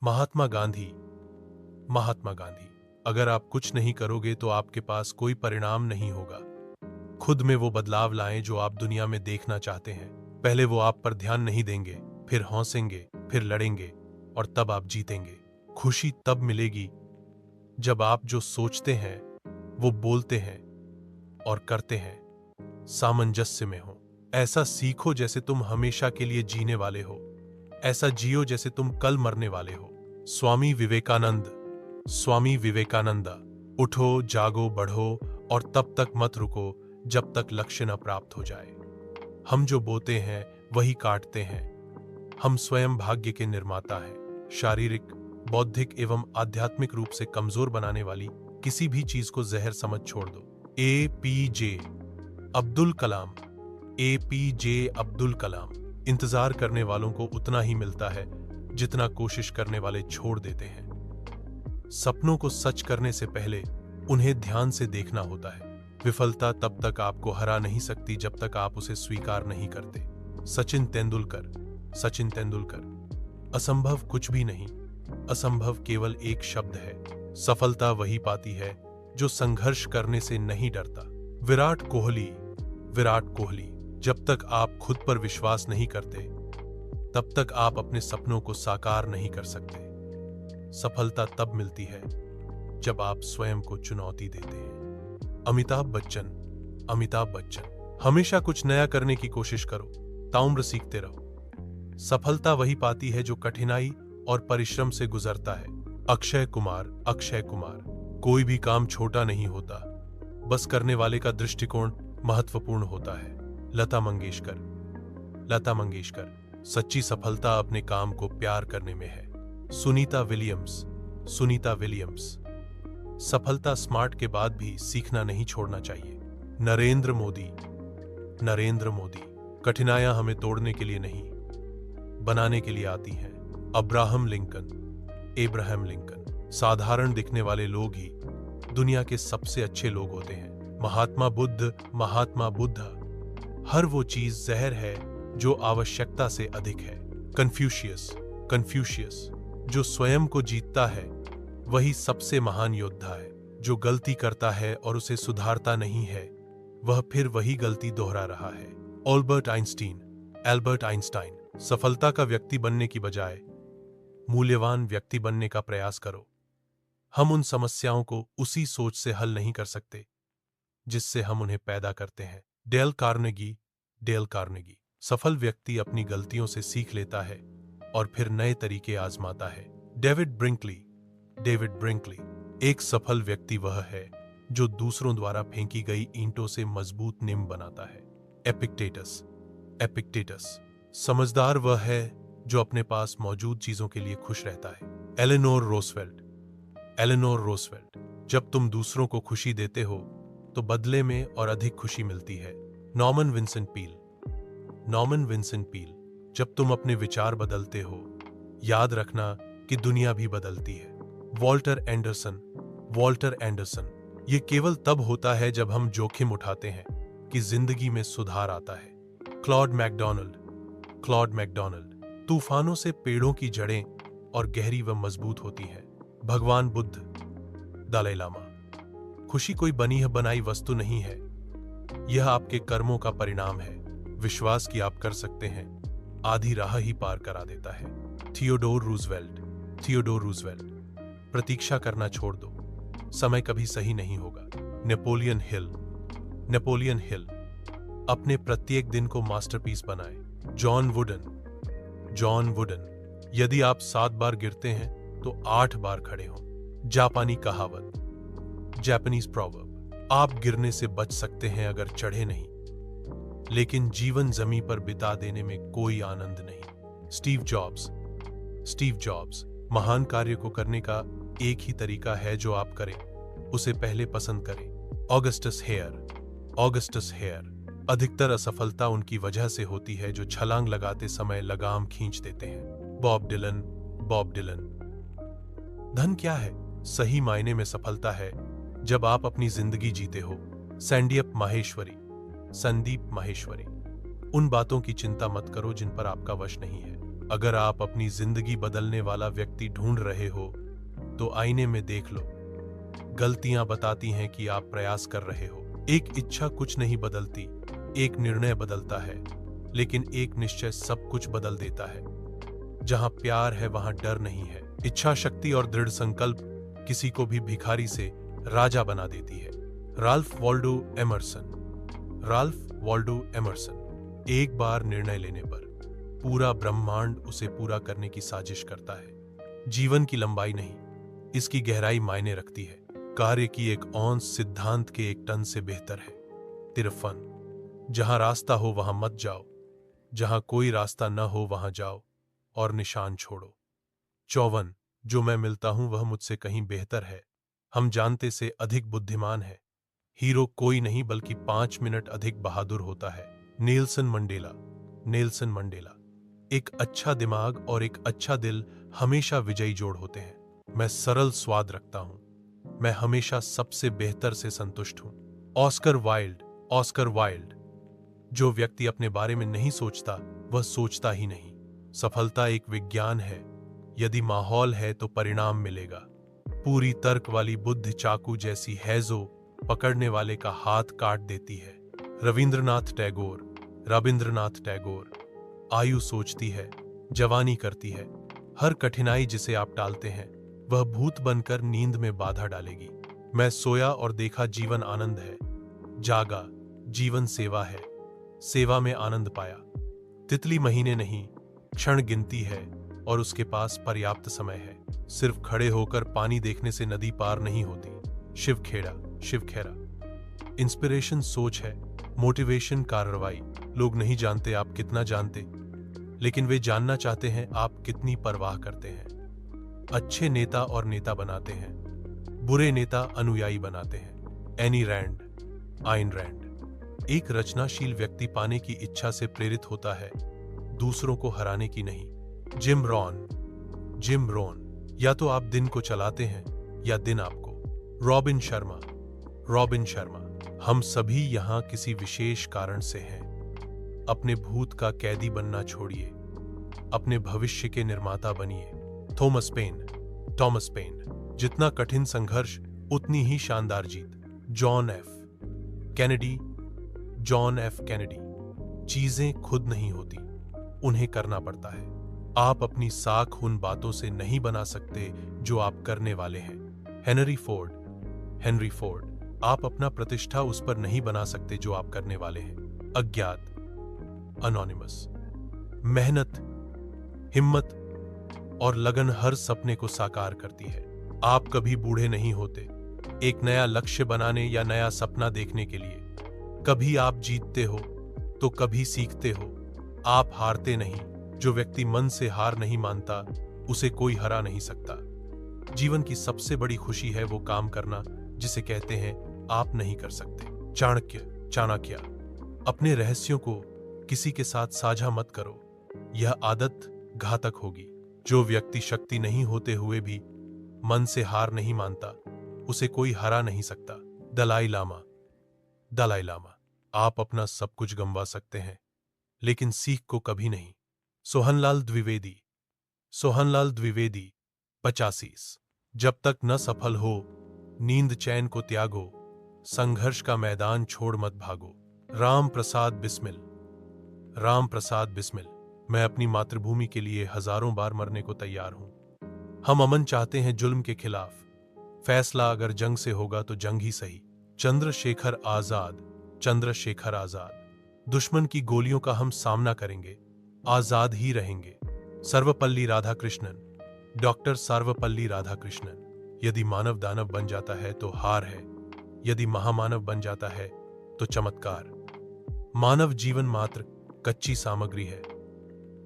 महात्मा गांधी। महात्मा गांधी। अगर आप कुछ नहीं करोगे तो आपके पास कोई परिणाम नहीं होगा। खुद में वो बदलाव लाएं जो आप दुनिया में देखना चाहते हैं। पहले वो आप पर ध्यान नहीं देंगे, फिर हौसेंगे, फिर लड़ेंगे और तब आप जीतेंगे। खुशी तब मिलेगी जब आप जो सोचते हैं वो बोलते हैं और करते हैं सामंजस्य में हो। ऐसा सीखो जैसे तुम हमेशा के लिए जीने वाले हो। ऐसा जियो जैसे तुम कल मरने वाले हो। स्वामी विवेकानंद। स्वामी विवेकानंदा। उठो, जागो, बढ़ो और तब तक मत रुको जब तक लक्ष्य न प्राप्त हो जाए। हम जो बोते हैं वही काटते हैं। हम स्वयं भाग्य के निर्माता हैं। शारीरिक, बौद्धिक एवं आध्यात्मिक रूप से कमजोर बनाने वाली किसी भी चीज को जहर समझ छोड़ दो। APJ अब्दुल कलाम। APJ अब्दुल कलाम। इंतजार करने वालों को उतना ही मिलता है जितना कोशिश करने वाले छोड़ देते हैं। सपनों को सच करने से पहले उन्हें ध्यान से देखना होता है। विफलता तब तक आपको हरा नहीं सकती जब तक आप उसे स्वीकार नहीं करते। सचिन तेंदुलकर। सचिन तेंदुलकर। असंभव कुछ भी नहीं, असंभव केवल एक शब्द है। सफलता वही पाती है जो संघर्ष करने से नहीं डरता। विराट कोहली। विराट कोहली। जब तक आप खुद पर विश्वास नहीं करते तब तक आप अपने सपनों को साकार नहीं कर सकते। सफलता तब मिलती है जब आप स्वयं को चुनौती देते हैं। अमिताभ बच्चन। अमिताभ बच्चन। हमेशा कुछ नया करने की कोशिश करो, ताउम्र सीखते रहो। सफलता वही पाती है जो कठिनाई और परिश्रम से गुजरता है। अक्षय कुमार। अक्षय कुमार। कोई भी काम छोटा नहीं होता, बस करने वाले का दृष्टिकोण महत्वपूर्ण होता है। लता मंगेशकर। लता मंगेशकर। सच्ची सफलता अपने काम को प्यार करने में है। सुनीता विलियम्स। सुनीता विलियम्स। सफलता स्मार्ट के बाद भी सीखना नहीं छोड़ना चाहिए। नरेंद्र मोदी। नरेंद्र मोदी। कठिनाइयां हमें तोड़ने के लिए नहीं, बनाने के लिए आती हैं। Abraham Lincoln. Abraham Lincoln. साधारण दिखने वाले लोग ही दुनिया के सबसे अच्छे लोग होते हैं। महात्मा बुद्ध। महात्मा बुद्ध। हर वो चीज जहर है जो आवश्यकता से अधिक है। कन्फ्यूशियस। कन्फ्यूशियस। जो स्वयं को जीतता है वही सबसे महान योद्धा है। जो गलती करता है और उसे सुधारता नहीं है वह फिर वही गलती दोहरा रहा है। Albert Einstein. Albert Einstein. सफलता का व्यक्ति बनने की बजाय मूल्यवान व्यक्ति बनने का प्रयास करो। हम उन समस्याओं को उसी सोच से हल नहीं कर सकते जिससे हम उन्हें पैदा करते हैं। Dale Carnegie. Dale Carnegie. सफल व्यक्ति अपनी गलतियों से सीख लेता है और फिर नए तरीके आजमाता है। डेविड ब्रिंकली। डेविड ब्रिंकली। एक सफल व्यक्ति वह है जो दूसरों द्वारा फेंकी गई ईंटों से मजबूत नींव बनाता है। एपिक्टेटस। एपिक्टेटस। समझदार वह है जो अपने पास मौजूद चीजों के लिए खुश रहता है। एलेनोर रोसवेल्ट। एलेनोर रोसवेल्ट। जब तुम दूसरों को खुशी देते हो तो बदले में और अधिक खुशी मिलती है। Norman Vincent Peale. Norman Vincent Peale. जब तुम अपने विचार बदलते हो याद रखना कि दुनिया भी बदलती है। Walter Anderson. Walter Anderson. यह केवल तब होता है जब हम जोखिम उठाते हैं कि जिंदगी में सुधार आता है। Claude McDonald. Claude McDonald. तूफानों से पेड़ों की जड़ें और गहरी व मजबूत होती हैं। भगवान बुद्ध। दलाई लामा। खुशी कोई बनी है बनाई वस्तु नहीं है, यह आपके कर्मों का परिणाम है। विश्वास कि आप कर सकते हैं आधी राह ही पार करा देता है। Theodore Roosevelt. Theodore Roosevelt. प्रतीक्षा करना छोड़ दो, समय कभी सही नहीं होगा। Napoleon Hill. Napoleon Hill. अपने प्रत्येक दिन को मास्टरपीस बनाएं। John Wooden. John Wooden. यदि आप 7 बार गिरते हैं तो 8 बार खड़े हों। जापानी कहावत। Japanese proverb. आप गिरने से बच सकते हैं अगर चढ़े नहीं, लेकिन जीवन जमीन पर बिता देने में कोई आनंद नहीं। Steve jobs. Steve jobs. महान कार्य को करने का एक ही तरीका है जो आप करें उसे पहले पसंद करें। Augustus Hare. Augustus Hare. अधिकतर असफलता उनकी वजह से होती है जो छलांग लगाते समय लगाम खींच देते हैं। Bob Dylan. Bob Dylan. धन क्या है? सही मायने में सफलता है जब आप अपनी जिंदगी जीते हो। संदीप माहेश्वरी। संदीप माहेश्वरी। उन बातों की चिंता मत करो जिन पर आपका वश नहीं है। अगर आप अपनी जिंदगी बदलने वाला व्यक्ति ढूंढ रहे हो तो आईने में देख लो। गलतियां बताती हैं कि आप प्रयास कर रहे हो। एक इच्छा कुछ नहीं बदलती, एक निर्णय बदलता है, लेकिन एक निश्चय सब कुछ बदल देता है। जहां प्यार है वहां डर नहीं है। इच्छा शक्ति और दृढ़ संकल्प किसी को भी भिखारी से राजा बना देती है। Ralph Waldo Emerson. Ralph Waldo Emerson. एक बार निर्णय लेने पर पूरा ब्रह्मांड उसे पूरा करने की साजिश करता है। जीवन की लंबाई नहीं, इसकी गहराई मायने रखती है। कार्य की एक औंस सिद्धांत के एक टन से बेहतर है। तिरफन। जहां रास्ता हो वहां मत जाओ, जहां कोई रास्ता न हो वहां जाओ और निशान छोड़ो। 54। जो मैं मिलता हूं वह मुझसे कहीं बेहतर है। हम जानते से अधिक बुद्धिमान है। हीरो कोई नहीं बल्कि 5 मिनट अधिक बहादुर होता है। Nelson Mandela. Nelson Mandela. एक अच्छा दिमाग और एक अच्छा दिल हमेशा विजयी जोड़ होते हैं। मैं सरल स्वाद रखता हूं। मैं हमेशा सबसे बेहतर से संतुष्ट हूं। Oscar Wilde. Oscar Wilde. जो व्यक्ति अपने बारे में नहीं सोचता वह सोचता ही नहीं। सफलता एक विज्ञान है। यदि माहौल है तो परिणाम मिलेगा। पूरी तर्क वाली बुद्धि चाकू जैसी है जो पकड़ने वाले का हाथ काट देती है। रविंद्रनाथ टैगोर। रविंद्रनाथ टैगोर। आयु सोचती है, जवानी करती है। हर कठिनाई जिसे आप टालते हैं वह भूत बनकर नींद में बाधा डालेगी। मैं सोया और देखा जीवन आनंद है। जागा, जीवन सेवा है। सेवा में आनंद पाया। तितली महीने नहीं, क्षण गिनती है और उसके पास पर्याप्त समय है। सिर्फ खड़े होकर पानी देखने से नदी पार नहीं होती। शिव खेड़ा। शिव खेरा। इंस्पिरेशन सोच है, मोटिवेशन कार्रवाई। लोग नहीं जानते आप कितना जानते, लेकिन वे जानना चाहते हैं आप कितनी परवाह करते हैं। अच्छे नेता और नेता बनाते हैं, बुरे नेता अनुयायी बनाते हैं। Ayn Rand. Ayn Rand. एक रचनाशील व्यक्ति पाने की इच्छा से प्रेरित होता है, दूसरों को हराने की नहीं। Jim Rohn. Jim Rohn. या तो आप दिन को चलाते हैं या दिन आपको। रॉबिन शर्मा। रॉबिन शर्मा। हम सभी यहां किसी विशेष कारण से हैं। अपने भूत का कैदी बनना छोड़िए, अपने भविष्य के निर्माता बनिए। Thomas Paine. Thomas Paine. जितना कठिन संघर्ष उतनी ही शानदार जीत। John F Kennedy. John F Kennedy. चीजें खुद नहीं होती, उन्हें करना पड़ता है। आप अपनी साख उन बातों से नहीं बना सकते जो आप करने वाले हैं। Henry Ford. Henry Ford. आप अपना प्रतिष्ठा उस पर नहीं बना सकते जो आप करने वाले हैं। अज्ञात। अनोनिमस। मेहनत, हिम्मत और लगन हर सपने को साकार करती है। आप कभी बूढ़े नहीं होते एक नया लक्ष्य बनाने या नया सपना देखने के लिए। कभी आप जीतते हो तो कभी सीखते हो। आप हारते नहीं। जो व्यक्ति मन से हार नहीं मानता उसे कोई हरा नहीं सकता। जीवन की सबसे बड़ी खुशी है वो काम करना जिसे कहते हैं आप नहीं कर सकते। चाणक्य। चाणक्य। अपने रहस्यों को किसी के साथ साझा मत करो, यह आदत घातक होगी। जो व्यक्ति शक्ति नहीं होते हुए भी मन से हार नहीं मानता उसे कोई हरा नहीं सकता। दलाई लामा। दलाई लामा। आप अपना सब कुछ गंवा सकते हैं लेकिन सीख को कभी नहीं। सोहनलाल द्विवेदी। सोहनलाल द्विवेदी। 85। जब तक न सफल हो नींद चैन को त्यागो, संघर्ष का मैदान छोड़ मत भागो। राम प्रसाद बिस्मिल। राम प्रसाद बिस्मिल। मैं अपनी मातृभूमि के लिए हजारों बार मरने को तैयार हूं। हम अमन चाहते हैं जुल्म के खिलाफ। फैसला अगर जंग से होगा तो जंग ही सही। चंद्रशेखर आजाद। चंद्रशेखर आजाद। दुश्मन की गोलियों का हम सामना करेंगे, आजाद ही रहेंगे। सर्वपल्ली राधाकृष्णन। डॉक्टर सर्वपल्ली राधाकृष्णन। यदि मानव दानव बन जाता है तो हार है, यदि महामानव बन जाता है तो चमत्कार। मानव जीवन मात्र कच्ची सामग्री है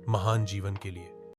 महान जीवन के लिए।